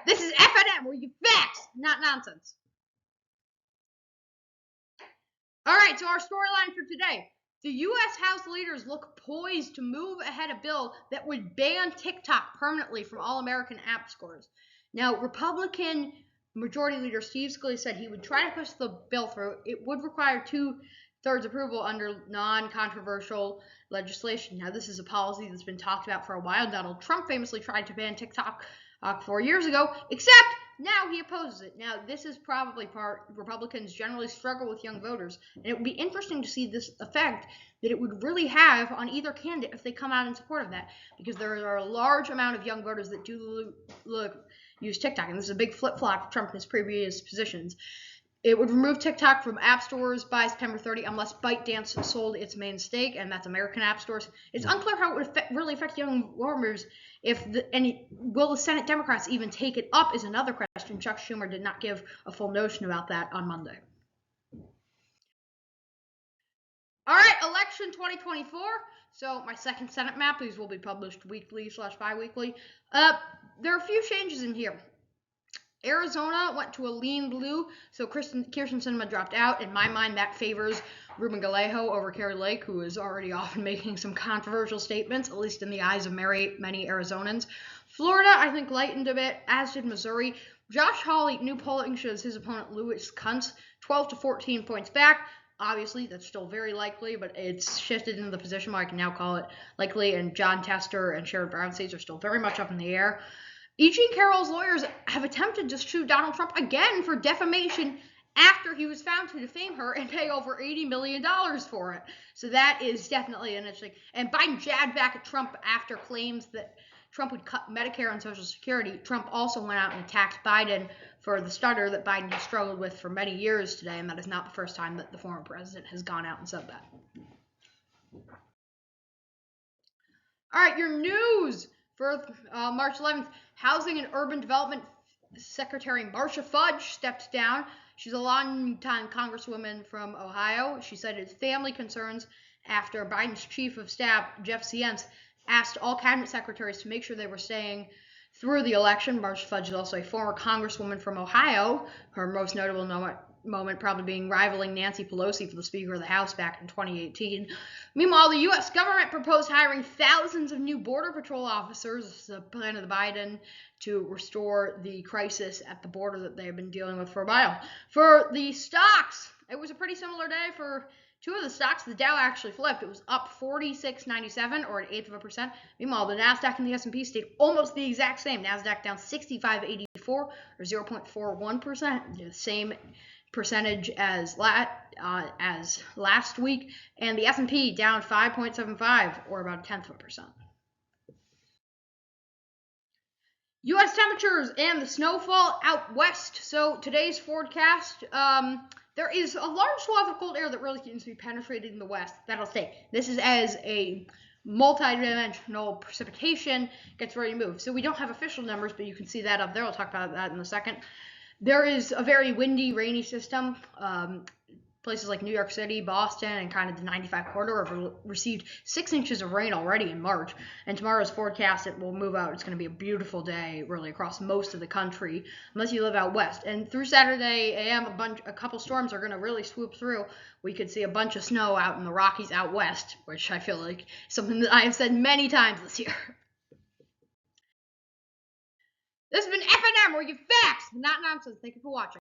This is FNN, where you facts, not nonsense. All right, so our storyline for today. The U.S. House leaders look poised to move ahead a bill that would ban TikTok permanently from all American app stores. Now, Republican Majority Leader Steve Scalise said he would try to push the bill through. It would require two-thirds approval under non-controversial legislation. Now, this is a policy that's been talked about for a while. Donald Trump famously tried to ban TikTok 4 years ago, except now he opposes it. Now, this is probably part Republicans generally struggle with young voters, and it would be interesting to see this effect that it would really have on either candidate if they come out in support of that, because there are a large amount of young voters that do use TikTok, and this is a big flip-flop for Trump in his previous positions. It would remove TikTok from app stores by September 30 unless ByteDance sold its main stake, and that's American app stores. It's unclear how it would really affect young voters. Will the Senate Democrats even take it up is another question. Chuck Schumer did not give a full notion about that on Monday. All right, election 2024. So my second Senate map, these will be published weekly/bi-weekly. There are a few changes in here. Arizona went to a lean blue, so Kyrsten Sinema dropped out. In my mind, that favors Ruben Gallego over Kari Lake, who is already often making some controversial statements, at least in the eyes of many Arizonans. Florida, I think, lightened a bit, as did Missouri. Josh Hawley, new polling shows his opponent Louis Kuntz 12 to 14 points back. Obviously, that's still very likely, but it's shifted into the position where I can now call it likely, and John Tester and Sherrod Brown states are still very much up in the air. E. Jean Carroll's lawyers have attempted to sue Donald Trump again for defamation after he was found to defame her and pay over $80 million for it. So that is definitely an interesting. And Biden jabbed back at Trump after claims that Trump would cut Medicare and Social Security. Trump also went out and attacked Biden for the stutter that Biden has struggled with for many years today, and that is not the first time that the former president has gone out and said that. All right, your news for March 11th. Housing and Urban Development Secretary Marcia Fudge stepped down. She's a longtime congresswoman from Ohio. She said it's family concerns after Biden's chief of staff, Jeff Zients, asked all cabinet secretaries to make sure they were staying through the election. Marcia Fudge is also a former congresswoman from Ohio, her most notable moment probably being rivaling Nancy Pelosi for the Speaker of the House back in 2018. Meanwhile, the U.S. government proposed hiring thousands of new Border Patrol officers. This is a plan of the Biden to restore the crisis at the border that they have been dealing with for a while. For the stocks, it was a pretty similar day for two of the stocks. The Dow actually flipped. It was up 46.97, or 1/8%. Meanwhile, the NASDAQ and the S&P stayed almost the exact same. NASDAQ down 65.84, or 0.41%. The same percentage as last week, and the S&P down 5.75, or about 0.1%. U.S. temperatures and the snowfall out west. So today's forecast, there is a large swath of cold air that really seems to be penetrating the west. That'll stay. This is as a multi-dimensional precipitation gets ready to move. So we don't have official numbers, but you can see that up there. I'll talk about that in a second. There is a very windy, rainy system. Places like New York City, Boston, and kind of the 95 corridor have received 6 inches of rain already in March. And tomorrow's forecast, it will move out. It's going to be a beautiful day, really, across most of the country, unless you live out west. And through Saturday a.m., a couple storms are going to really swoop through. We could see a bunch of snow out in the Rockies out west, which I feel like is something that I have said many times this year. This has been FNN, where you facts, not nonsense. Thank you for watching.